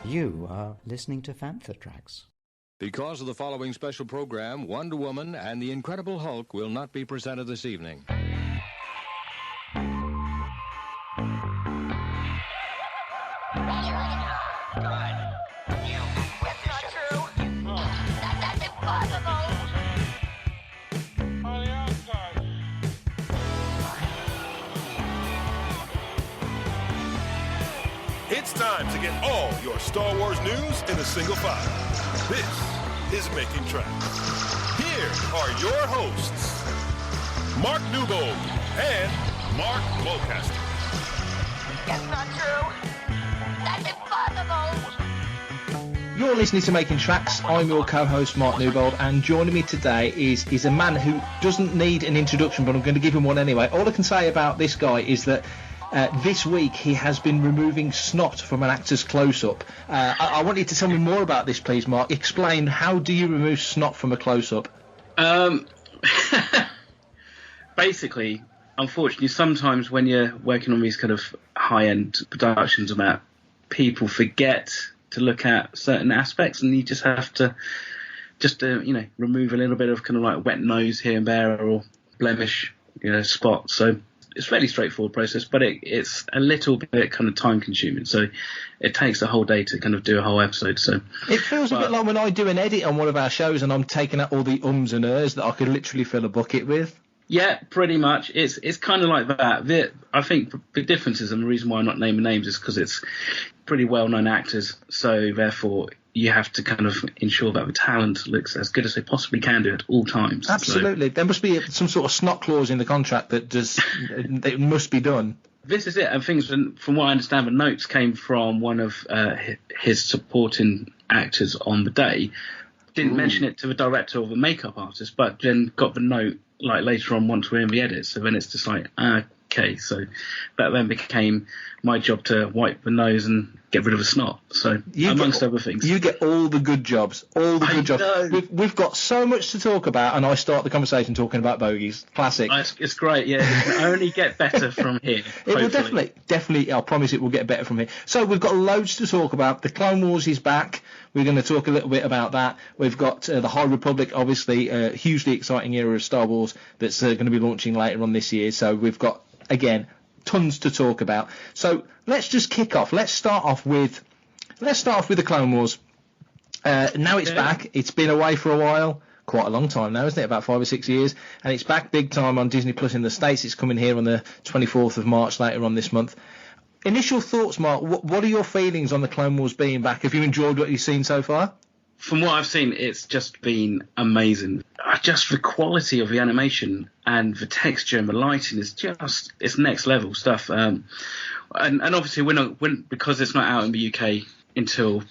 You are listening to Fantha Tracks. Because of the following special program, Wonder Woman and the Incredible Hulk will not be presented this evening. It's time to get all your Star Wars news in a single file. This is Making Tracks. Here are your hosts, Mark Newbold and Mark Mulcaster. It's not true. That's impossible. You're listening to Making Tracks. I'm your co-host Mark Newbold, and joining me today is a man who doesn't need an introduction, but I'm going to give him one anyway. All I can say about this guy is that this week he has been removing snot from an actor's close-up. I want you to tell me more about this, please, Mark. Explain, how do you remove snot from a close-up? Basically, unfortunately, sometimes when you're working on these kind of high-end productions and that, people forget to look at certain aspects, and you just have to remove a little bit of kind of like wet nose here and there, or blemish, spot. So it's a fairly straightforward process, but it's a little bit kind of time consuming. So it takes a whole day to kind of do a whole episode. So it feels a bit like when I do an edit on one of our shows and I'm taking out all the ums and ers that I could literally fill a bucket with. Yeah, pretty much. It's kind of like that. I think the difference is, and the reason why I'm not naming names is because it's pretty well-known actors. So therefore, you have to kind of ensure that the talent looks as good as they possibly can do at all times. Absolutely. So there must be some sort of snot clause in the contract that it must be done. This is it. And things, from what I understand, the notes came from one of his supporting actors on the day. Didn't mention it to the director or the makeup artist, but then got the note like later on once we're in the edit. So then it's just like, okay. So that then became my job to wipe the nose and get rid of the snot. So amongst other things. You get all the good jobs. All the good jobs. We've got so much to talk about, and I start the conversation talking about Bogies. Classic. It's great, yeah. It can only get better from here. It will definitely, I promise it will get better from here. So we've got loads to talk about. The Clone Wars is back. We're going to talk a little bit about that. We've got the High Republic, obviously, a hugely exciting era of Star Wars that's going to be launching later on this year. So we've got, again, tons to talk about. So let's just kick off. Let's start off with the Clone Wars. Now it's back. It's been away for a while. Quite a long time now, isn't it? About 5 or 6 years. And it's back big time on Disney Plus in the States. It's coming here on the 24th of March later on this month. Initial thoughts, Mark. What are your feelings on the Clone Wars being back? Have you enjoyed what you've seen so far? From what I've seen, it's just been amazing. Just the quality of the animation and the texture and the lighting is it's next level stuff. And obviously because it's not out in the UK until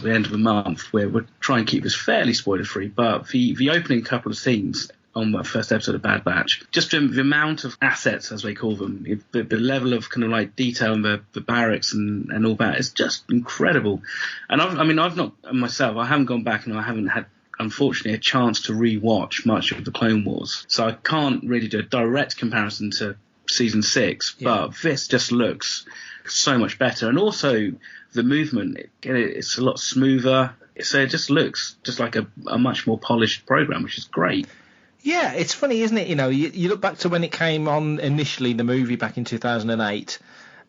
the end of the month, we're trying to keep this fairly spoiler free. But the opening couple of scenes on that first episode of Bad Batch, just the amount of assets, as they call them, the level of kind of like detail in the barracks and all that is just incredible. And I've not myself, I haven't gone back and I haven't had, unfortunately, a chance to re-watch much of the Clone Wars, so I can't really do a direct comparison to season 6. Yeah. But this just looks so much better, and also the movement, it's a lot smoother. So it just looks just like a much more polished program, which is great. Yeah, it's funny, isn't it? You look back to when it came on initially, the movie back in 2008,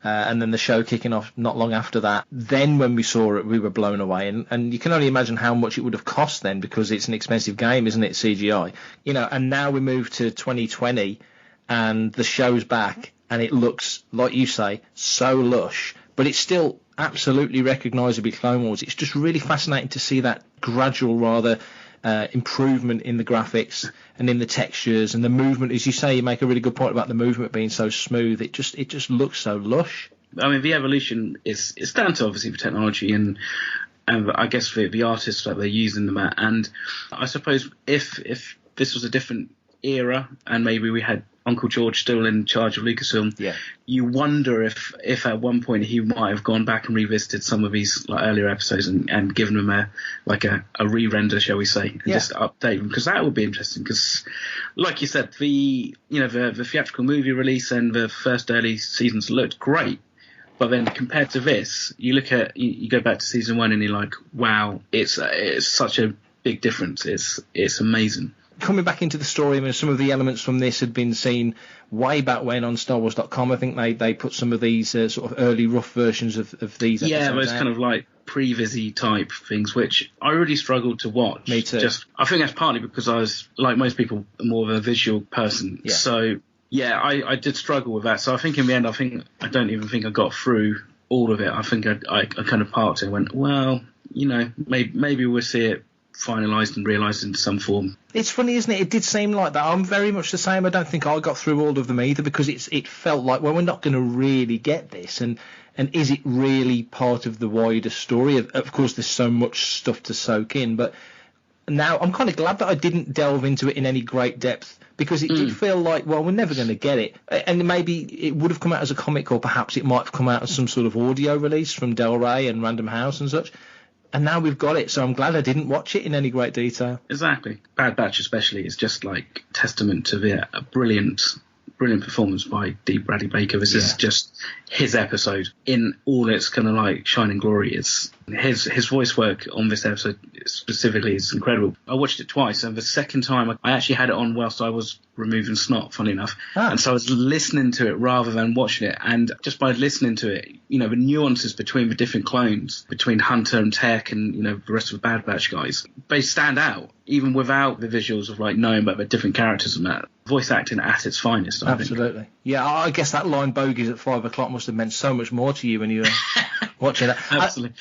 and then the show kicking off not long after that. Then when we saw it, we were blown away. And you can only imagine how much it would have cost then, because it's an expensive game, isn't it, CGI? And now we move to 2020, and the show's back, and it looks, like you say, so lush. But it's still absolutely recognisably Clone Wars. It's just really fascinating to see that gradual, rather, improvement in the graphics and in the textures and the movement. As you say, you make a really good point about the movement being so smooth. It just looks so lush. I mean, the evolution is down to obviously the technology and I guess the artists that they're using them at. And I suppose if this was a different era and maybe we had Uncle George still in charge of Lucasfilm, you wonder if at one point he might have gone back and revisited some of these like earlier episodes and given them a re-render, shall we say, and just update them, because that would be interesting. Because, like you said, the theatrical movie release and the first early seasons looked great, But then compared to this, you go back to season 1 and you're like, wow, it's such a big difference. It's amazing. Coming back into the story, I mean, some of the elements from this had been seen way back when on StarWars.com. I think they put some of these sort of early rough versions of these episodes. Yeah, those kind of like pre-Visi type things, which I really struggled to watch. Me too. I think that's partly because I was, like most people, more of a visual person. Yeah. So, yeah, I did struggle with that. So I think in the end, I don't even think I got through all of it. I think I kind of parked it and went, well, maybe we'll see it finalised and realised in some form. It's funny, isn't it? It did seem like that. I'm very much the same. I don't think I got through all of them either, because it felt like, well, we're not going to really get this, and is it really part of the wider story? Of course, there's so much stuff to soak in, but now I'm kind of glad that I didn't delve into it in any great depth, because it did feel like, well, we're never going to get it. And maybe it would have come out as a comic, or perhaps it might have come out as some sort of audio release from Del Rey and Random House and such. And now we've got it, so I'm glad I didn't watch it in any great detail. Exactly. Bad Batch especially is just like testament to a brilliant performance by D. Bradley Baker. This is just his episode in all its kind of like shining glory. It's his voice work on this episode specifically is incredible. I watched it twice, and the second time I actually had it on whilst I was removing snot, funny enough. And so I was listening to it rather than watching it, and just by listening to it, the nuances between the different clones, between Hunter and Tech and the rest of the Bad Batch guys, they stand out even without the visuals of like knowing about the different characters and that. Voice acting at its finest, I think. Absolutely. Yeah, I guess that line "Bogies at 5 o'clock" must have meant so much more to you when you were watching that. Absolutely.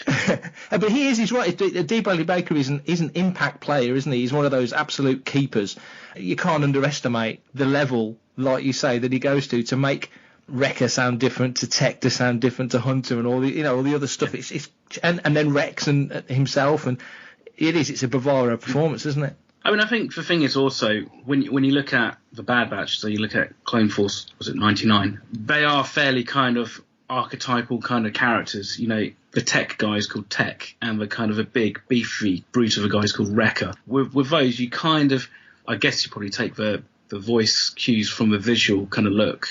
But he's right. D. Bradley Baker is an impact player, isn't he? He's one of those absolute keepers. You can't underestimate the level, like you say, that he goes to make Wrecker sound different, to Tech to sound different, to Hunter and all the all the other stuff. It's and then Rex and himself, and it's a bravado performance, isn't it? I mean, I think the thing is also, when you look at the Bad Batch, so you look at Clone Force, was it 99? They are fairly kind of archetypal kind of characters. The Tech guy is called Tech, and the kind of a big, beefy brute of a guy is called Wrecker. With those, you kind of, I guess you probably take the voice cues from the visual kind of look.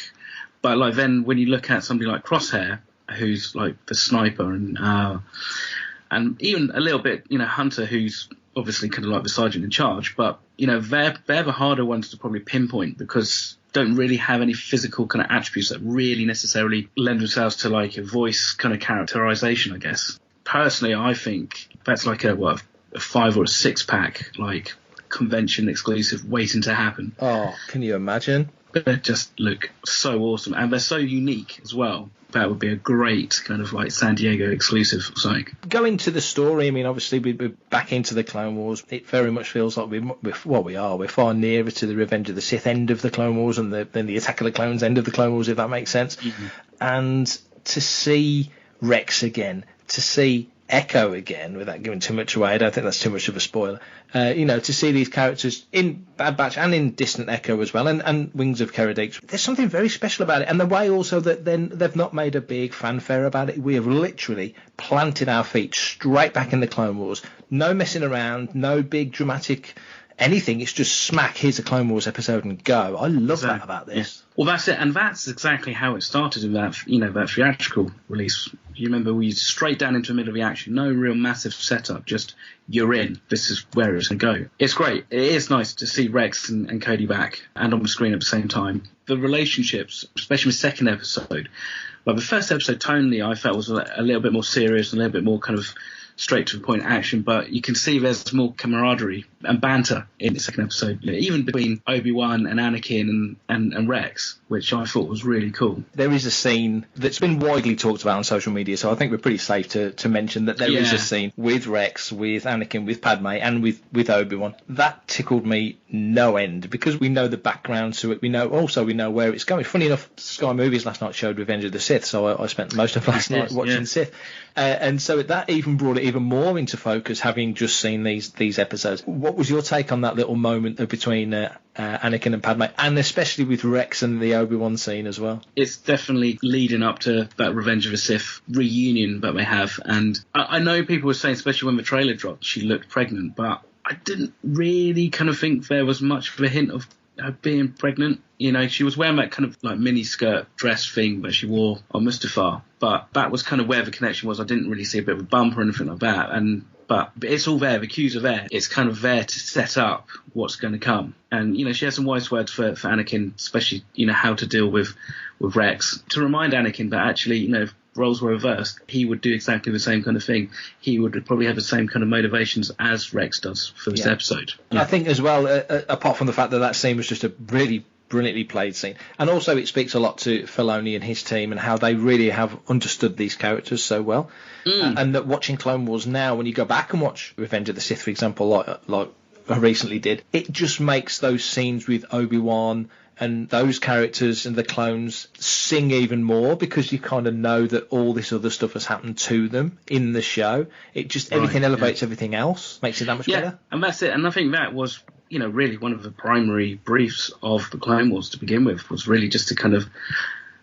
But like then when you look at somebody like Crosshair, who's like the sniper, and even a little bit, Hunter, who's obviously kind of like the sergeant in charge, but they're the harder ones to probably pinpoint, because don't really have any physical kind of attributes that really necessarily lend themselves to like a voice kind of characterization, I guess. Personally, I think that's like a 5 or a 6 pack, like convention exclusive waiting to happen. Oh, can you imagine? They just look so awesome, and they're so unique as well. That would be a great kind of like San Diego exclusive or something. Going to the story, I mean, obviously we're back into the Clone Wars. It very much feels like we're far nearer to the Revenge of the Sith end of the Clone Wars than the Attack of the Clones end of the Clone Wars, if that makes sense. Mm-hmm. And to see Rex again, to see Echo again, without giving too much away, I don't think that's too much of a spoiler. To see these characters in Bad Batch and in Distant Echo as well, and Wings of Keradix, there's something very special about it. And the way also that then they've not made a big fanfare about it. We have literally planted our feet straight back in the Clone Wars. No messing around, no big dramatic anything. It's just smack, here's a Clone Wars episode and go. I love that about this. Yeah. Well, that's it, and that's exactly how it started in that that theatrical release. You remember, we straight down into the middle of the action, no real massive setup, just you're in. This is where it's going to go. It's great. It is nice to see Rex and Cody back and on the screen at the same time. The relationships, especially the second episode, well, the first episode tonally I felt was a little bit more serious, a little bit more kind of straight to the point action, but you can see there's more camaraderie and banter in the second episode, even between Obi-Wan and Anakin and Rex, which I thought was really cool. There is a scene that's been widely talked about on social media, so I think we're pretty safe to mention that there is a scene with Rex, with Anakin, with Padme, and with Obi-Wan. That tickled me no end, because we know the background to it. We know where it's going. Funny enough, Sky Movies last night showed Revenge of the Sith, so I spent most of last night watching Sith. And so that even brought it even more into focus, having just seen these episodes. What was your take on that little moment between Anakin and Padme, and especially with Rex and the Obi-Wan scene as well? It's definitely leading up to that Revenge of the Sith reunion that they have. And I know people were saying, especially when the trailer dropped, she looked pregnant, but I didn't really kind of think there was much of a hint of her being pregnant. You know, she was wearing that kind of like mini skirt dress thing that she wore on Mustafar, but that was kind of where the connection was. I didn't really see a bit of a bump or anything like that, but it's all there. The cues are there. It's kind of there to set up what's going to come. And, you know, she has some wise words for Anakin, especially, you know, how to deal with Rex, to remind Anakin that actually, you know, if roles were reversed, he would do exactly the same kind of thing. He would probably have the same kind of motivations as Rex does for this episode. I think as well, apart from the fact that scene was just a really brilliantly played scene, and also it speaks a lot to Filoni and his team and how they really have understood these characters so well. And that watching Clone Wars now, when you go back and watch Revenge of the Sith, for example, like I recently did, it just makes those scenes with Obi-Wan and those characters and the clones sing even more, because you kind of know that all this other stuff has happened to them in the show. It just, everything elevates everything else, makes it that much better. And that's it. And I think that was, you know, really one of the primary briefs of the Clone Wars to begin with, was really just to kind of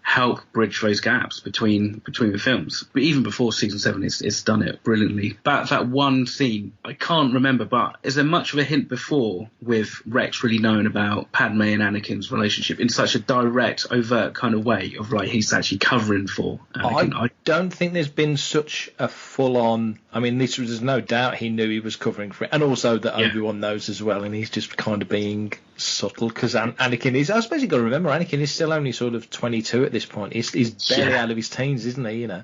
help bridge those gaps between the films. But even before season 7, it's done it brilliantly. That one scene, I can't remember, but is there much of a hint before with Rex really knowing about Padme and Anakin's relationship in such a direct, overt kind of way of like he's actually covering for Anakin? I don't think there's been such a full-on... I mean, there's no doubt he knew he was covering for it, and also that Obi-Wan knows as well, and he's just kind of being subtle, because Anakin is... I suppose you've got to remember, Anakin is still only sort of 22 at this point. He's barely out of his teens, isn't he? You know,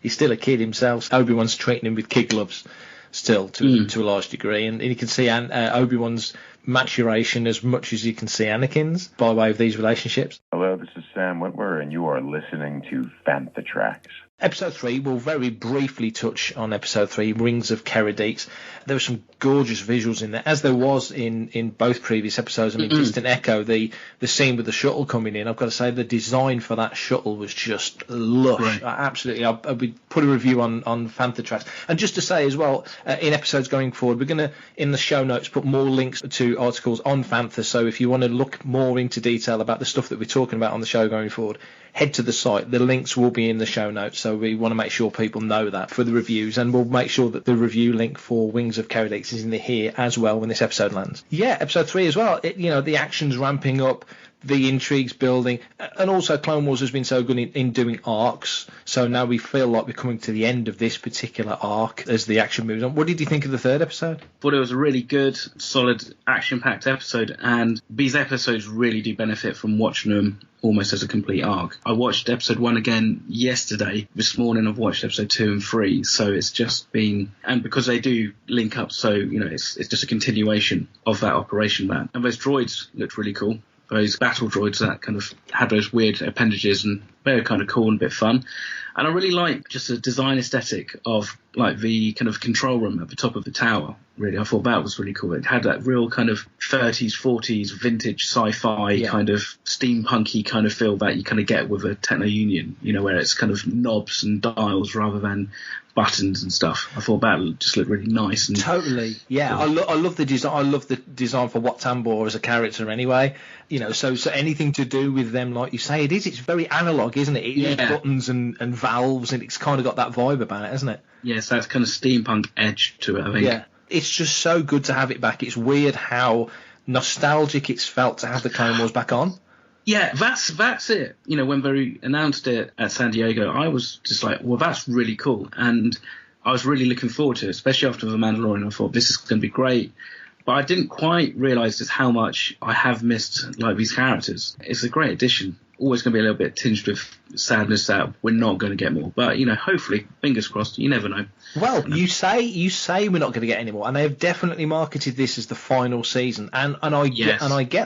he's still a kid himself. Obi-Wan's treating him with kid gloves still to a large degree, and you can see Obi-Wan's maturation as much as you can see Anakin's by way of these relationships. Hello, this is Sam Whitwer, and you are listening to Fantha Tracks. Episode 3, we'll very briefly touch on Episode 3, Rings of Kerridix. There were some gorgeous visuals in there, as there was in both previous episodes. I mean, Distant Echo, the scene with the shuttle coming in, I've got to say the design for that shuttle was just lush. Right. Absolutely. I'll put a review on Fantha Tracks. And just to say as well, in episodes going forward, we're going to, in the show notes, put more links to articles on Fantha, so if you want to look more into detail about the stuff that we're talking about on the show going forward, head to the site. The links will be in the show notes, so we want to make sure people know that for the reviews, and we'll make sure that the review link for Wings of Kerridix is in here as well when this episode lands. Yeah, episode 3 as well. You know, the action's ramping up, the intrigue's building, and also Clone Wars has been so good in doing arcs, so now we feel like we're coming to the end of this particular arc as the action moves on. What did you think of the third episode? Thought it was a really good, solid, action-packed episode, and these episodes really do benefit from watching them almost as a complete arc. I watched episode 1 again yesterday. This morning I've watched episode 2 and 3, so it's just been, and because they do link up, so you know it's just a continuation of that operation, man. And those droids looked really cool. Those battle droids that kind of had those weird appendages, and they were kind of cool and a bit fun. And I really like just the design aesthetic of like the kind of control room at the top of the tower. Really, I thought that was really cool. It had that real kind of 30s, 40s vintage sci-fi kind of steampunky kind of feel that you kind of get with a Techno Union, you know, where it's kind of knobs and dials rather than buttons and stuff. I thought that just looked really nice. And totally, yeah. I love the design. I love the design for Wat Tambor as a character anyway. You know, so anything to do with them, like you say, it's very analog, isn't it? It's buttons and valves, and it's kind of got that vibe about it, hasn't it? Yes, that's kind of steampunk edge to it, I think. Yeah, it's just so good to have it back. It's weird how nostalgic it's felt to have the Clone Wars back on. Yeah, that's it. You know, when they announced it at San Diego, I was just like, well, that's really cool. And I was really looking forward to it, especially after The Mandalorian. I thought, this is going to be great. But I didn't quite realise just how much I have missed like these characters. It's a great addition. Always going to be a little bit tinged with sadness that we're not going to get more. But, you know, hopefully, fingers crossed, you never know. Well, you say we're not going to get any more, and they have definitely marketed this as the final season, and I get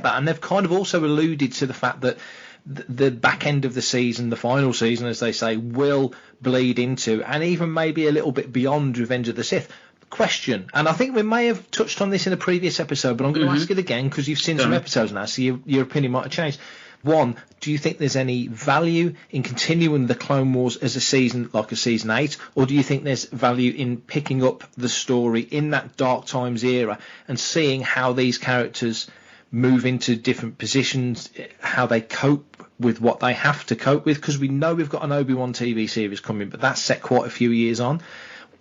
that, and they've kind of also alluded to the fact that the back end of the season, the final season, as they say, will bleed into, and even maybe a little bit beyond Revenge of the Sith. Question, and I think we may have touched on this in a previous episode, but I'm going to ask it again because you've seen some episodes now, so your opinion might have changed. One, do you think there's any value in continuing the Clone Wars as a season, like a season 8, or do you think there's value in picking up the story in that Dark Times era and seeing how these characters move into different positions, how they cope with what they have to cope with? Because we know we've got an Obi-Wan TV series coming, but that's set quite a few years on.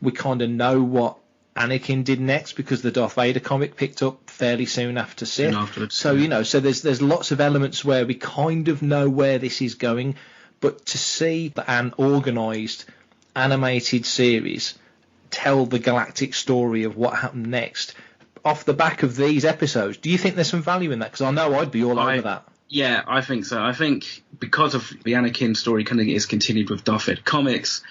We kind of know what Anakin did next, because the Darth Vader comic picked up fairly soon after Sith. So, so there's lots of elements where we kind of know where this is going, but to see an organised animated series tell the galactic story of what happened next off the back of these episodes, do you think there's some value in that? Because I know I'd be all over that. Yeah, I think so. I think because of the Anakin story kind of is continued with Darth Vader comics,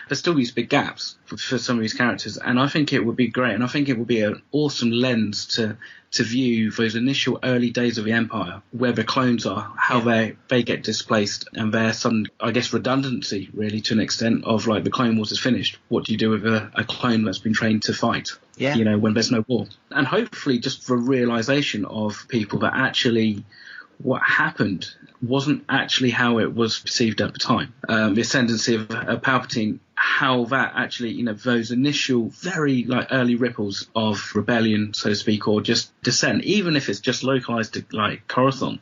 there's still these big gaps for some of these characters, and I think it would be great, and I think it would be an awesome lens to view those initial early days of the Empire, where the clones are, how they get displaced, and there's some, I guess, redundancy, really, to an extent, of like the Clone Wars is finished. What do you do with a clone that's been trained to fight? Yeah. You know, when there's no war. And hopefully just the realization of people that actually what happened wasn't actually how it was perceived at the time. The ascendancy of Palpatine, how that actually, you know, those initial very like early ripples of rebellion, so to speak, or just dissent, even if it's just localized to like Coruscant,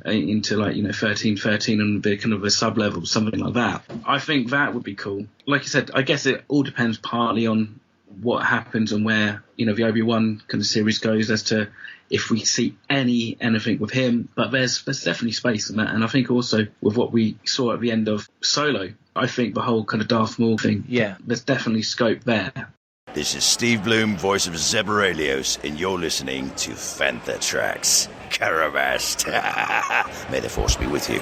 into like, you know, 1313 and the kind of a sub-level, something like that. I think that would be cool. Like you said, I guess it all depends partly on what happens and where, you know, the Obi-Wan kind of series goes as to if we see anything with him, but there's definitely space in that. And I think also with what we saw at the end of Solo, I think the whole kind of Darth Maul thing, there's definitely scope there. This is Steve Bloom, voice of Zebralios, and you're listening to Fantha Tracks. Caravast. May the Force be with you.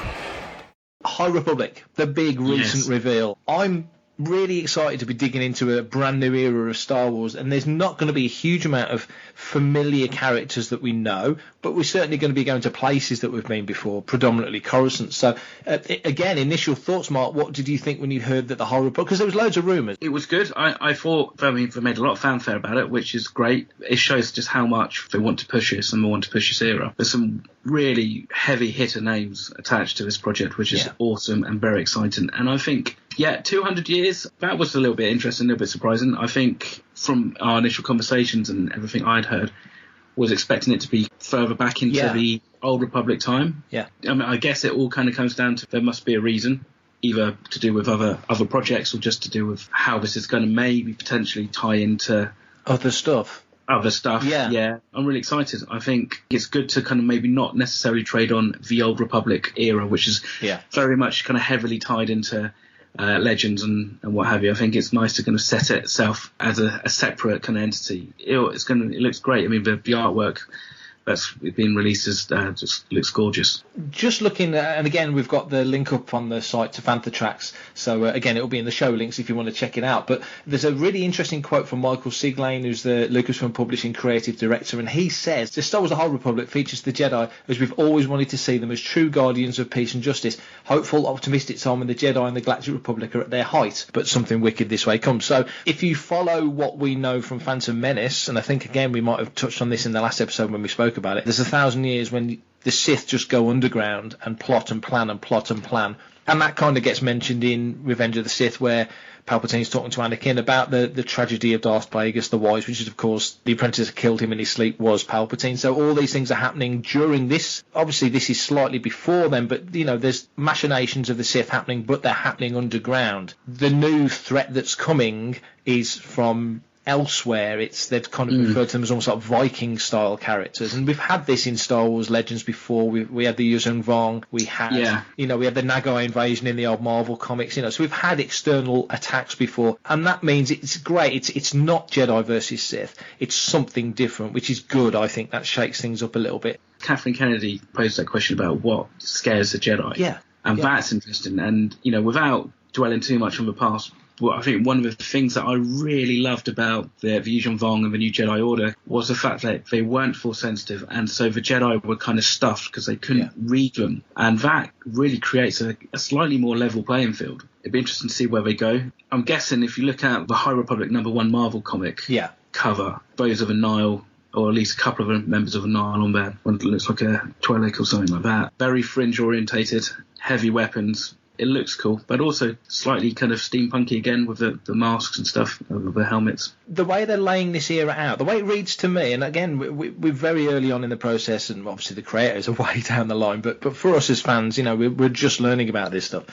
High Republic, the big recent reveal. I'm really excited to be digging into a brand new era of Star Wars, and there's not going to be a huge amount of familiar characters that we know, but we're certainly going to be going to places that we've been before, predominantly Coruscant. So again, initial thoughts, Mark, what did you think when you heard that the High Republic, because there was loads of rumours? It was good. I thought they made a lot of fanfare about it, which is great. It shows just how much they want to push this and they want to push this era. There's some really heavy hitter names attached to this project, which is awesome and very exciting. And I think 200 years, that was a little bit interesting, a little bit surprising. I think from our initial conversations and everything I'd heard, was expecting it to be further back into the Old Republic time. Yeah. I mean, I guess it all kind of comes down to there must be a reason, either to do with other projects or just to do with how this is going to maybe potentially tie into other stuff. Yeah. I'm really excited. I think it's good to kind of maybe not necessarily trade on the Old Republic era, which is very much kind of heavily tied into Legends and what have you. I think it's nice to kind of set it itself as a separate kind of entity. It looks great. I mean, the artwork that's been released just looks gorgeous. Just looking at, and again, we've got the link up on the site to Fantha Tracks, so again, it'll be in the show links if you want to check it out. But there's a really interesting quote from Michael Siglane, who's the Lucasfilm Publishing creative director, and he says, "The Star Wars: The High Republic features the Jedi as we've always wanted to see them, as true guardians of peace and justice. Hopeful, optimistic time when the Jedi and the Galactic Republic are at their height, but something wicked this way comes." So if you follow what we know from Phantom Menace, and I think again we might have touched on this in the last episode when we spoke about it, there's 1,000 years when the Sith just go underground and plot and plan and plot and plan. And that kind of gets mentioned in Revenge of the Sith, where Palpatine's talking to Anakin about the tragedy of Darth Plagueis the Wise, which is, of course, the apprentice who killed him in his sleep was Palpatine. So all these things are happening during this. Obviously, this is slightly before then, but, you know, there's machinations of the Sith happening, but they're happening underground. The new threat that's coming is from elsewhere. They've kind of referred to them as almost like Viking style characters, and we've had this in Star Wars Legends before. We had the Yuzhong Vong, we had we had the Nagai invasion in the old Marvel comics, so we've had external attacks before, and that means it's great. It's not Jedi versus Sith, it's something different, which is good. I think that shakes things up a little bit. Kathleen Kennedy posed that question about what scares the Jedi, and that's interesting. And without dwelling too much on the past, well, I think one of the things that I really loved about the Yuzhong Vong and the New Jedi Order was the fact that they weren't Force sensitive, and so the Jedi were kind of stuffed because they couldn't read them, and that really creates a slightly more level playing field. It'd be interesting to see where they go. I'm guessing if you look at the High Republic #1 Marvel comic cover, those of a Nile, or at least a couple of members of a Nile on there, one that looks like a Twi'lek or something like that, very fringe orientated, heavy weapons, it looks cool, but also slightly kind of steampunky again with the masks and stuff, the helmets. The way they're laying this era out, the way it reads to me, and again, we're very early on in the process, and obviously the creators are way down the line, but for us as fans, we're just learning about this stuff.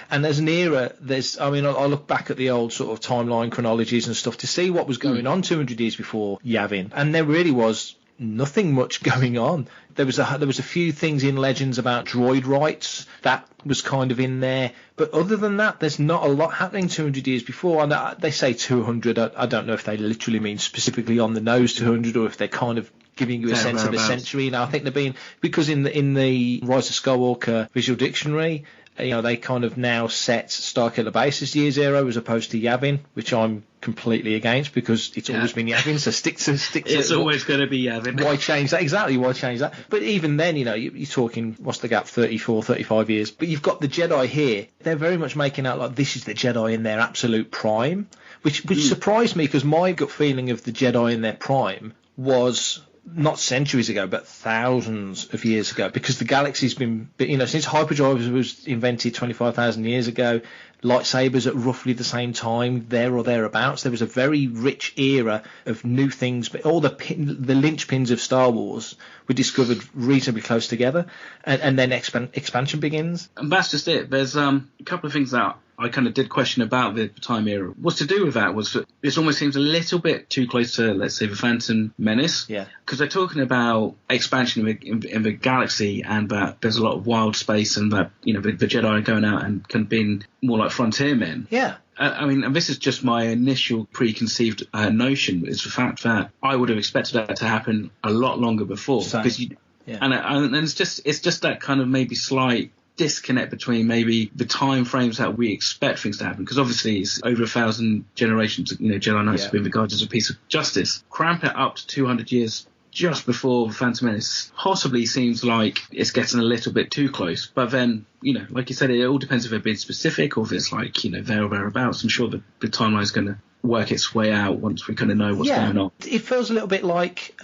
And as an era, I look back at the old sort of timeline chronologies and stuff to see what was going on 200 years before Yavin, and there really was nothing much going on. There was a few things in Legends about droid rights that was kind of in there, but other than that, there's not a lot happening 200 years before. And they say 200. I don't know if they literally mean specifically on the nose 200, or if they're kind of giving you a sense of a century. Now I think they're being, because in the Rise of Skywalker visual dictionary, they kind of now set Starkiller Base as Year Zero as opposed to Yavin, which I'm completely against, because it's always been Yavin, so stick to it's always going to be Yavin. Why change that? Exactly, why change that? But even then, you're talking, what's the gap, 34, 35 years. But you've got the Jedi here. They're very much making out like this is the Jedi in their absolute prime, which surprised me, because my gut feeling of the Jedi in their prime was not centuries ago, but thousands of years ago, because the galaxy's been, since hyperdrive was invented 25,000 years ago, lightsabers at roughly the same time, there or thereabouts. There was a very rich era of new things, but all the linchpins of Star Wars were discovered reasonably close together, and then expansion begins. And that's just it. There's a couple of things that I kind of did question about the time era. What's to do with that was that this almost seems a little bit too close to, let's say, the Phantom Menace. Yeah. Because they're talking about expansion in the galaxy, and that there's a lot of wild space, and that, the Jedi are going out and kind of being more like frontiermen. Yeah. And this is just my initial preconceived notion, is the fact that I would have expected that to happen a lot longer before. And it's just that kind of maybe slight disconnect between maybe the time frames that we expect things to happen, because obviously it's over 1,000 generations. Jedi Knights have been regarded as a piece of justice. Cramp it up to 200 years just before the Phantom Menace possibly seems like it's getting a little bit too close. But then, like you said, it all depends if they're being specific or if it's like, there or thereabouts. I'm sure the timeline is going to work its way out once we kind of know what's going on. It feels a little bit like,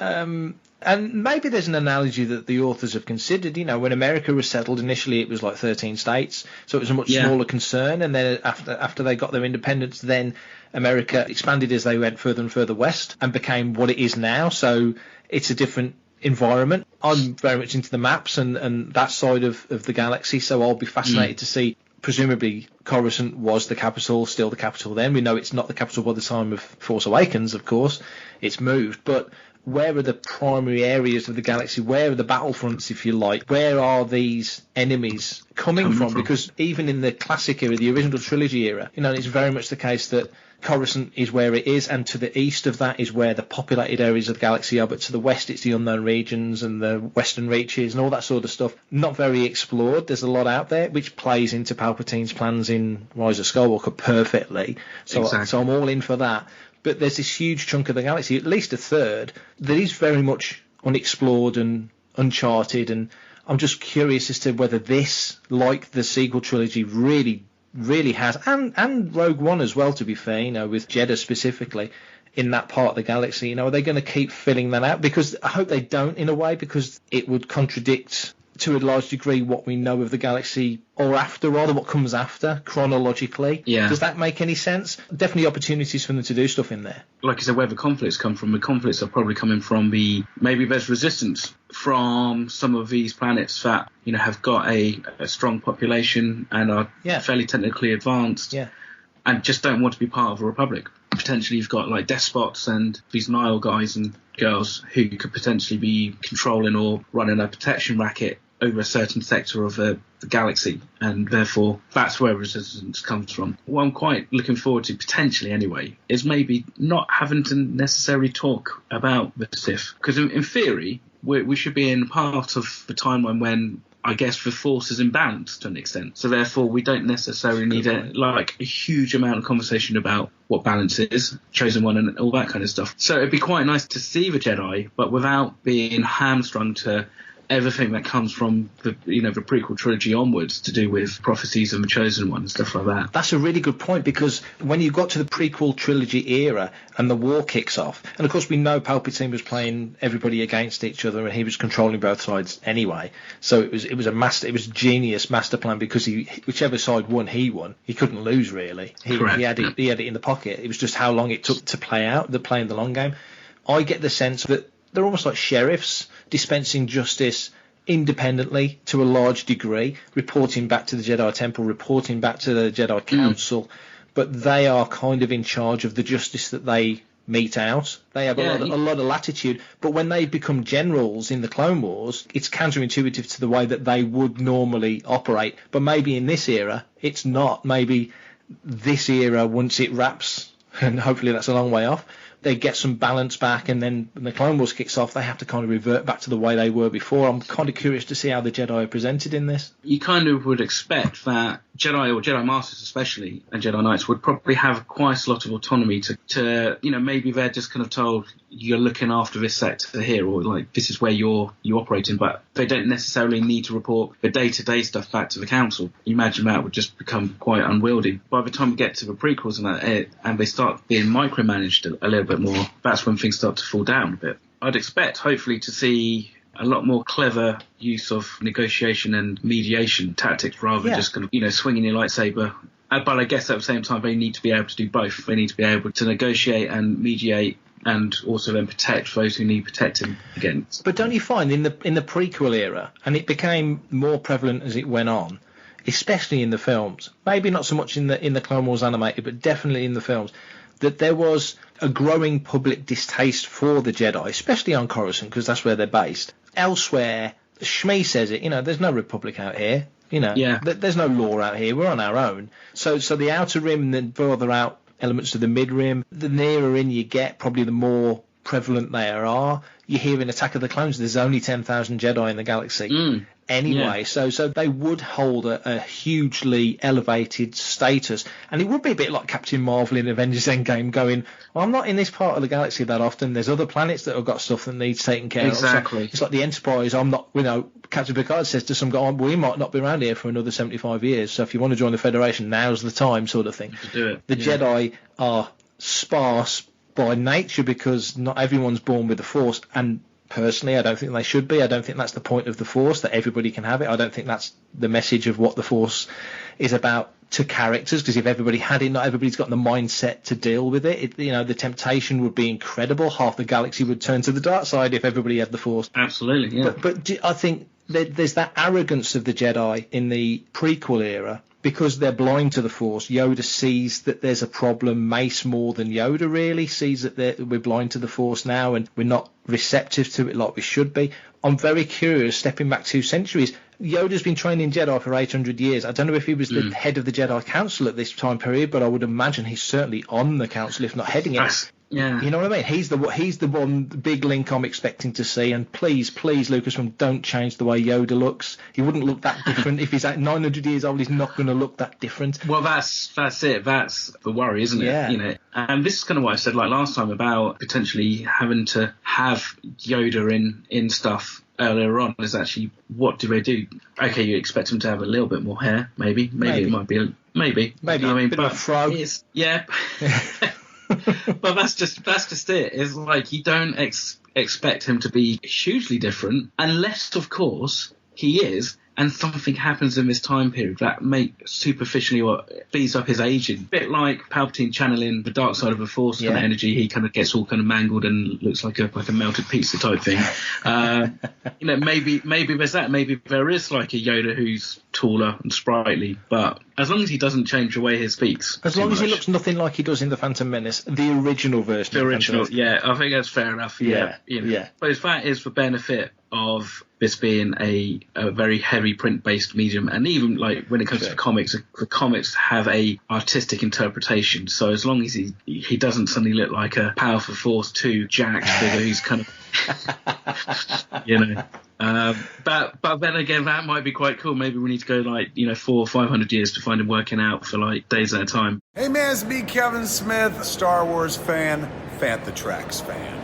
and maybe there's an analogy that the authors have considered. When America was settled initially, it was like 13 states, so it was a much smaller concern. And then after they got their independence, then America expanded as they went further and further west and became what it is now. So it's a different environment. I'm very much into the maps and that side of the galaxy, so I'll be fascinated to see. Presumably Coruscant was the capital, still the capital then. We know it's not the capital by the time of Force Awakens, of course. It's moved. But where are the primary areas of the galaxy? Where are the battlefronts, if you like? Where are these enemies coming from? Because even in the classic era, the original trilogy era, it's very much the case that Coruscant is where it is, and to the east of that is where the populated areas of the galaxy are, but to the west it's the unknown regions and the western reaches and all that sort of stuff. Not very explored. There's a lot out there, which plays into Palpatine's plans in Rise of Skywalker perfectly. So I'm all in for that. But there's this huge chunk of the galaxy, at least a third, that is very much unexplored and uncharted, and I'm just curious as to whether this, like the sequel trilogy, really has, and Rogue One as well, to be fair, with Jeddah specifically, in that part of the galaxy, are they going to keep filling that out? Because I hope they don't, in a way, because it would contradict to a large degree what we know of the galaxy, or after, rather, what comes after chronologically. Yeah. Does that make any sense? Definitely opportunities for them to do stuff in there. Like I said, where the conflicts come from, the conflicts are probably coming from maybe there's resistance from some of these planets that, have got a strong population and are fairly technically advanced. Yeah. And just don't want to be part of a republic. Potentially you've got like despots and these Nihil guys and girls who could potentially be controlling or running a protection racket over a certain sector of the galaxy, and therefore that's where resistance comes from. What I'm quite looking forward to, potentially anyway, is maybe not having to necessarily talk about the Sith, because in theory we should be in part of the timeline when, I guess, the Force is imbalanced to an extent. So therefore, we don't necessarily need a huge amount of conversation about what balance is, Chosen One, and all that kind of stuff. So it'd be quite nice to see the Jedi, but without being hamstrung to everything that comes from the prequel trilogy onwards to do with prophecies of the Chosen One and stuff like that. That's a really good point, because when you got to the prequel trilogy era and the war kicks off, and of course we know Palpatine was playing everybody against each other and he was controlling both sides anyway, so it was a genius master plan, because whichever side won, he won. He couldn't lose, really. He had it in the pocket. It was just how long it took to play out, playing the long game. I get the sense that they're almost like sheriffs dispensing justice independently to a large degree, reporting back to the Jedi Temple, reporting back to the Jedi Council, but they are kind of in charge of the justice that they mete out. They have a lot of latitude, but when they become generals in the Clone Wars, it's counterintuitive to the way that they would normally operate. But maybe in this era, it's not. Maybe this era, once it wraps, and hopefully that's a long way off, they get some balance back, and then when the Clone Wars kicks off, they have to kind of revert back to the way they were before. I'm kind of curious to see how the Jedi are presented in this. You kind of would expect that Jedi, or Jedi Masters especially, and Jedi Knights would probably have quite a lot of autonomy to maybe they're just kind of told, you're looking after this sector here, or like this is where you're operating, but they don't necessarily need to report the day-to-day stuff back to the council. You imagine that would just become quite unwieldy. By the time we get to the prequels and they start being micromanaged a little bit more, that's when things start to fall down a bit. I'd expect, hopefully, to see a lot more clever use of negotiation and mediation tactics rather than just kind of, swinging your lightsaber. But I guess at the same time, they need to be able to do both. They need to be able to negotiate and mediate, and also then protect those who need protecting against. But don't you find in the prequel era, and it became more prevalent as it went on, especially in the films, maybe not so much in the Clone Wars animated, but definitely in the films, that there was a growing public distaste for the Jedi, especially on Coruscant, because that's where they're based. Elsewhere, Shmi says it, there's no Republic out here. There's no law out here. We're on our own. So the outer rim and the further out elements of the mid-rim, the nearer in you get, probably the more prevalent they are. You hear in Attack of the Clones there's only 10,000 Jedi in the galaxy anyway, so they would hold a hugely elevated status, and it would be a bit like Captain Marvel in Avengers Endgame going, well, I'm not in this part of the galaxy that often, there's other planets that have got stuff that needs taken care of. Exactly. So it's like the Enterprise, I'm not, Captain Picard says to some guy, well, we might not be around here for another 75 years, so if you want to join the Federation, now's the time, sort of thing. Do it. The Jedi are sparse by nature because not everyone's born with the Force, and personally I don't think they should be. I don't think that's the point of the Force, that everybody can have it. I don't think that's the message of what the Force is about to characters, because if everybody had it, not everybody's got the mindset to deal with it. The temptation would be incredible. Half the galaxy would turn to the dark side if everybody had the Force. Absolutely, yeah. But I think there's that arrogance of the Jedi in the prequel era. Because they're blind to the Force, Yoda sees that there's a problem. Mace, more than Yoda, really sees that we're blind to the Force now, and we're not receptive to it like we should be. I'm very curious, stepping back 2 centuries, Yoda's been training Jedi for 800 years. I don't know if he was the head of the Jedi Council at this time period, but I would imagine he's certainly on the Council, if not heading it. Yeah. You know what I mean? He's the one big link I'm expecting to see. And please, Lucasfilm, don't change the way Yoda looks. He wouldn't look that different. If he's at 900 years old, he's not going to look that different. Well, that's it. That's the worry, isn't it? Yeah. And this is kind of what I said last time about potentially having to have Yoda in stuff earlier on, is actually, what do they do? Okay, you expect him to have a little bit more hair, maybe. It might be maybe I mean, bit of a frog. Yeah. But that's just it. It's like you don't expect him to be hugely different, unless, of course, he is, and something happens in this time period that may superficially or speeds up his aging. A bit like Palpatine channeling the dark side of the Force kind of energy. He kind of gets all kind of mangled and looks like a melted pizza type thing. Maybe there's that. Maybe there is like a Yoda who's taller and sprightly, but as long as he doesn't change the way he speaks, as long as he looks nothing like he does in the Phantom Menace, the original version. The original, I think that's fair enough. Yeah. But that is the benefit of this being a very heavy print-based medium, and even like when it comes to comics, the comics have a artistic interpretation. So as long as he doesn't suddenly look like a powerful Force 2 jacked figure who's kind of, but then again, that might be quite cool. Maybe we need to go 400 or 500 years to find him working out for like days at a time. Hey man, it's me, Kevin Smith, Star Wars fan, Fantha Tracks fan.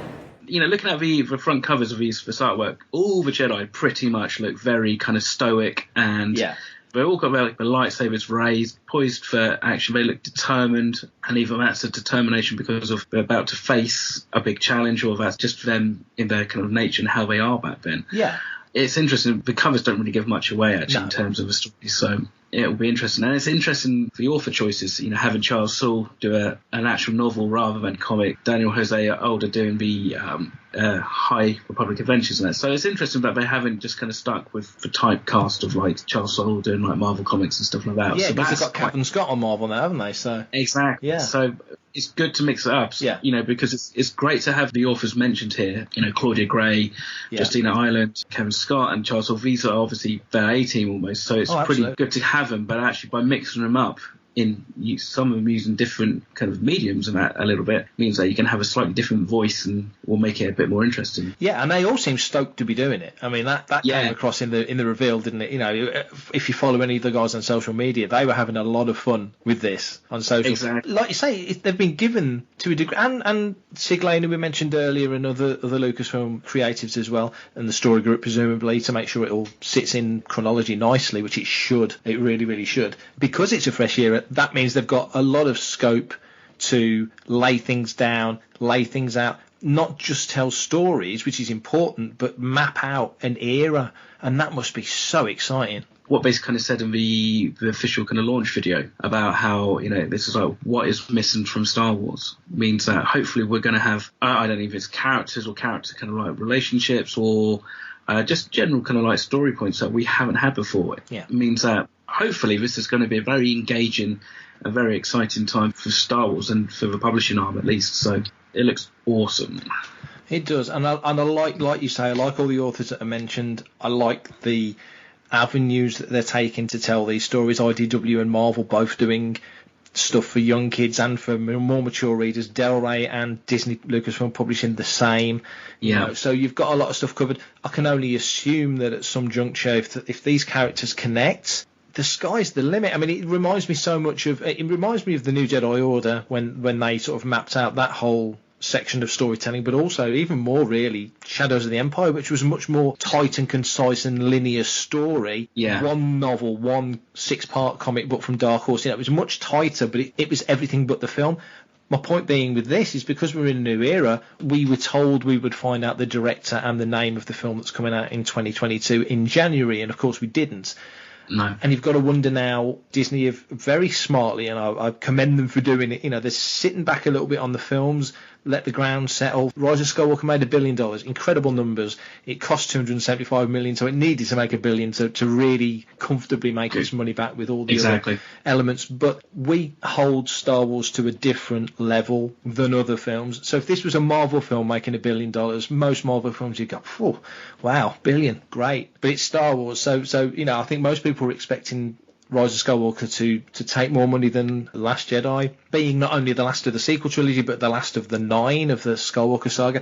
looking at the front covers of this artwork, all the Jedi pretty much look very kind of stoic, and they've all got the lightsabers raised, poised for action. They look determined, and either that's a determination because of they're about to face a big challenge, or that's just them in their kind of nature and how they are back then. Yeah. It's interesting. The covers don't really give much away, actually, in terms of the story. So it will be interesting. And it's interesting for the author choices, having Charles Soule do an actual novel rather than comic, Daniel Jose Older doing the High Republic Adventures and that. So it's interesting that they haven't just kind of stuck with the typecast of like Charles Soule doing like Marvel comics and stuff like that. Yeah, so because they've got Captain Scott on Marvel now, haven't they? So exactly. Yeah. So it's good to mix it up. Yeah. Because it's great to have the authors mentioned here. Claudia Gray, Justina Ireland, Kevin Scott, and Charles Soule. These are obviously their A-team almost. So it's pretty good to have them, but actually by mixing them up, some of them using different kind of mediums and that a little bit means that you can have a slightly different voice and will make it a bit more interesting. Yeah, and they all seem stoked to be doing it. I mean, that came across in the reveal, didn't it? If you follow any of the guys on social media, they were having a lot of fun with this on social. Exactly. Like you say, they've been given to a degree, and Sig Lane, who we mentioned earlier, and other Lucasfilm creatives as well, and the story group presumably, to make sure it all sits in chronology nicely, which it should. It really, really should. Because it's a fresh era, that means they've got a lot of scope to lay things down, lay things out, not just tell stories, which is important, but map out an era, and that must be so exciting. What they kind of said in the official kind of launch video about how, this is like what is missing from Star Wars means that hopefully we're going to have, I don't know if it's characters or character kind of like relationships or just general kind of like story points that we haven't had before. Yeah. It means that hopefully this is going to be a very engaging, a very exciting time for Star Wars and for the publishing arm at least. So it looks awesome. It does, and I like you say, I like all the authors that are mentioned. I like the avenues that they're taking to tell these stories. IDW and Marvel both doing stuff for young kids and for more mature readers. Del Rey and Disney Lucasfilm publishing the same. So you've got a lot of stuff covered. I can only assume that at some juncture, if these characters connect, the sky's the limit. I mean, it reminds me so much of the New Jedi Order when they sort of mapped out that whole section of storytelling, but also even more really Shadows of the Empire, which was a much more tight and concise and linear story. One novel, one 6-part comic book from Dark Horse. It was much tighter, but it was everything but the film. My point being with this is because we're in a new era, we were told we would find out the director and the name of the film that's coming out in 2022 in January, and of course we didn't. No. And you've got to wonder now, Disney have very smartly, and I commend them for doing it, they're sitting back a little bit on the films, let the ground settle. Rise of Skywalker made $1 billion, incredible numbers. It cost $275 million, so it needed to make $1 billion to really comfortably make its money back with all the other elements. But we hold Star Wars to a different level than other films. So if this was a Marvel film making $1 billion, most Marvel films you'd go, oh, wow, billion, great. But it's Star Wars, so I think most people were expecting Rise of Skywalker to take more money than The Last Jedi, being not only the last of the sequel trilogy, but the last of the 9 of the Skywalker saga.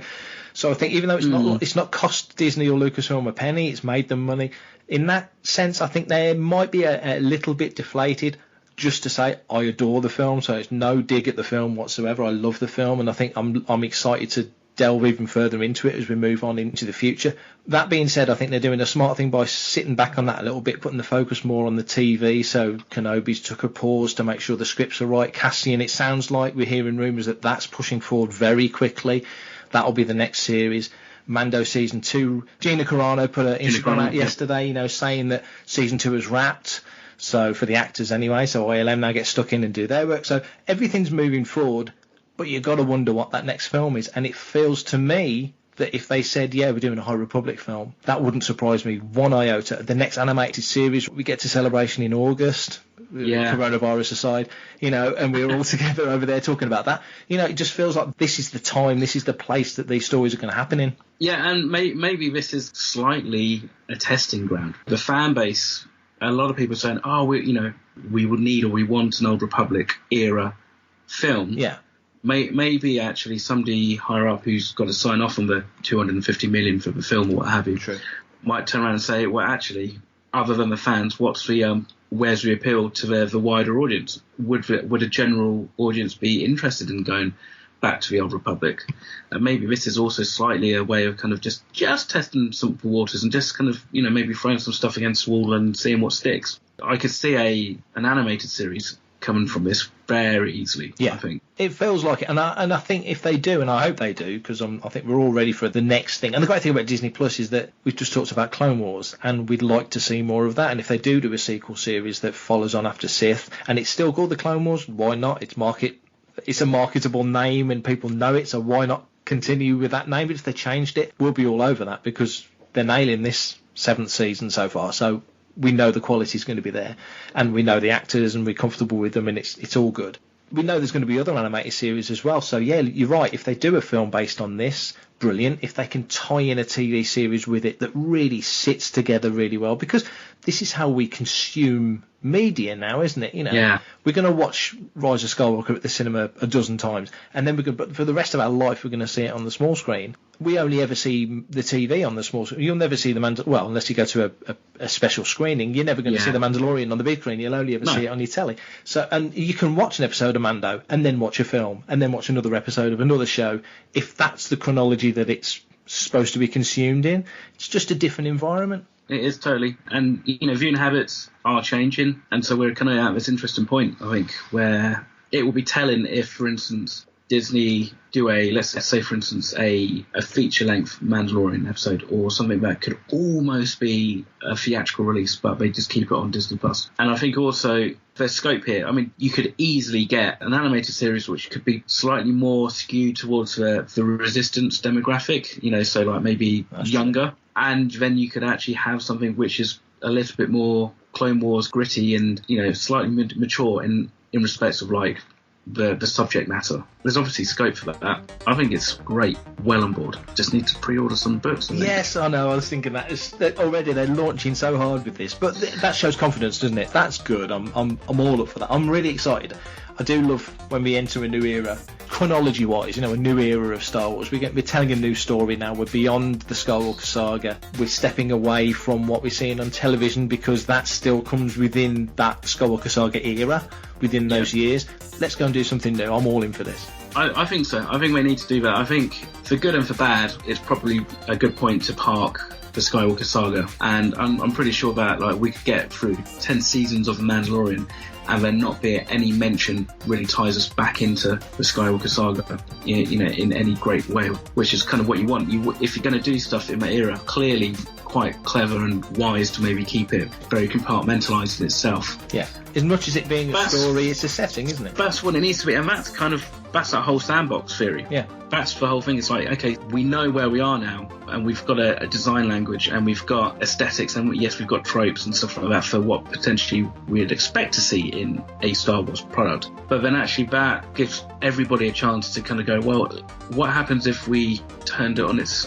So I think even though it's not cost Disney or Lucasfilm a penny, it's made them money. In that sense, I think they might be a little bit deflated. Just to say, I adore the film, so it's no dig at the film whatsoever. I love the film, and I think I'm excited to delve even further into it as we move on into the future. That being said, I think they're doing a smart thing by sitting back on that a little bit, putting the focus more on the TV. So Kenobi's took a pause to make sure the scripts are right. Cassian, it sounds like we're hearing rumours that that's pushing forward very quickly. That'll be the next series. Mando season 2. Gina Carano put an Instagram out yesterday, saying that season 2 is wrapped. So for the actors anyway, so ILM now get stuck in and do their work. So everything's moving forward. But you've got to wonder what that next film is. And it feels to me that if they said, we're doing a High Republic film, that wouldn't surprise me one iota. The next animated series, we get to Celebration in August, coronavirus aside, and we're all together over there talking about that. It just feels like this is the time, this is the place that these stories are going to happen in. Yeah, and maybe this is slightly a testing ground. The fan base, a lot of people are saying, we would need or we want an Old Republic era film. Yeah. Maybe actually somebody higher up who's got to sign off on the $250 million for the film or what have you might turn around and say, well, actually, other than the fans, where's the appeal to the wider audience? Would a general audience be interested in going, back to the Old Republic. And maybe this is also slightly a way of kind of just testing some waters and just kind of, maybe throwing some stuff against the wall and seeing what sticks. I could see an animated series coming from this very easily, I think. It feels like it, and I think if they do, and I hope they do, because I think we're all ready for the next thing. And the great thing about Disney Plus is that we've just talked about Clone Wars, and we'd like to see more of that. And if they do a sequel series that follows on after Sith, and it's still called the Clone Wars, why not? It's a marketable name, and people know it, so why not continue with that name? But if they changed it, we'll be all over that, because they're nailing this 7th season so far. So we know the quality is going to be there, and we know the actors, and we're comfortable with them, and it's all good. We know there's going to be other animated series as well, so yeah, you're right. If they do a film based on this, brilliant. If they can tie in a TV series with it that really sits together really well, because this is how we consume media now, isn't it? We're going to watch Rise of Skywalker at the cinema a dozen times, and then but for the rest of our life we're going to see it on the small screen. We only ever see the TV on the small screen. You'll never see unless you go to a special screening, you're never going to see the Mandalorian on the big screen. You'll only ever see it on your telly. So, and you can watch an episode of Mando and then watch a film and then watch another episode of another show if that's the chronology that it's supposed to be consumed in. It's just a different environment. It is totally. And, viewing habits are changing. And so we're kind of at this interesting point, I think, where it will be telling if, for instance, Disney do let's say, for instance, a feature-length Mandalorian episode or something that could almost be a theatrical release, but they just keep it on Disney+. And I think also there's scope here. I mean, you could easily get an animated series which could be slightly more skewed towards the Resistance demographic, so like maybe younger. And then you could actually have something which is a little bit more Clone Wars gritty and, slightly mature in respects of like the subject matter. There's obviously scope for that. I think it's great. Well on board. Just need to pre-order some books. Yes, I know. I was thinking that already. They're launching so hard with this, but that shows confidence, doesn't it? That's good. I'm all up for that. I'm really excited. I do love when we enter a new era, chronology-wise, a new era of Star Wars. We're telling a new story now. We're beyond the Skywalker saga. We're stepping away from what we're seeing on television because that still comes within that Skywalker saga era, within those years. Let's go and do something new. I'm all in for this. I think so. I think we need to do that. I think for good and for bad, it's probably a good point to park the Skywalker saga. And I'm pretty sure that we could get through 10 seasons of The Mandalorian and then not be any mention really ties us back into the Skywalker saga, in any great way, which is kind of what you want. If you're going to do stuff in that era, clearly quite clever and wise to maybe keep it very compartmentalised in itself. Yeah, as much as it being a story, it's a setting, isn't it? That's what it needs to be, and that's that whole sandbox theory. Yeah. That's the whole thing. It's like, okay, we know where we are now, and we've got a design language, and we've got aesthetics, and yes, we've got tropes and stuff like that for what potentially we'd expect to see in a Star Wars product. But then actually that gives everybody a chance to kind of go, well, what happens if we turned it on its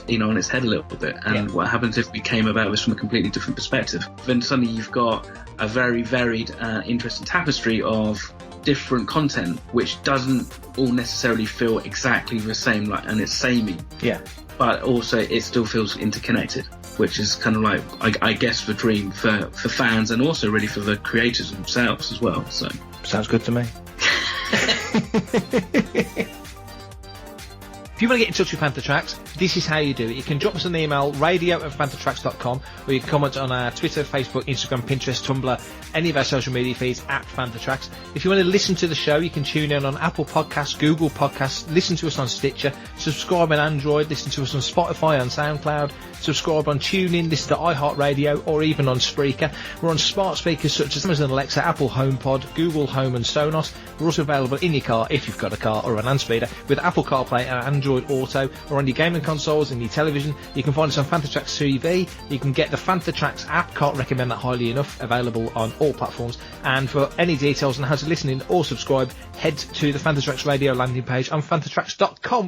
head a little bit? And what happens if we came about this from a completely different perspective? Then suddenly you've got a very varied, interesting tapestry of different content, which doesn't all necessarily feel exactly the same, and it's samey. Yeah. But also it still feels interconnected, which is kind of like, I guess, the dream for fans and also really for the creators themselves as well. So sounds good to me. If you want to get in touch with Panther Tracks, this is how you do it. You can drop us an email, radio@panthertracks.com, or you can comment on our Twitter, Facebook, Instagram, Pinterest, Tumblr, any of our social media feeds @Panther Tracks. If you want to listen to the show, you can tune in on Apple Podcasts, Google Podcasts, listen to us on Stitcher, subscribe on Android, listen to us on Spotify, on SoundCloud, subscribe on TuneIn, listen to iHeartRadio, or even on Spreaker. We're on smart speakers such as Amazon Alexa, Apple HomePod, Google Home and Sonos. We're also available in your car, if you've got a car or an handspeeder, with Apple CarPlay and Android Auto, or on your gaming consoles and your television. You can find us on Panther Tracks TV. You can get the Panther Tracks app, can't recommend that highly enough, available on all platforms. And for any details on how to listen in or subscribe, head to the Panther Tracks radio landing page on panthertracks.com.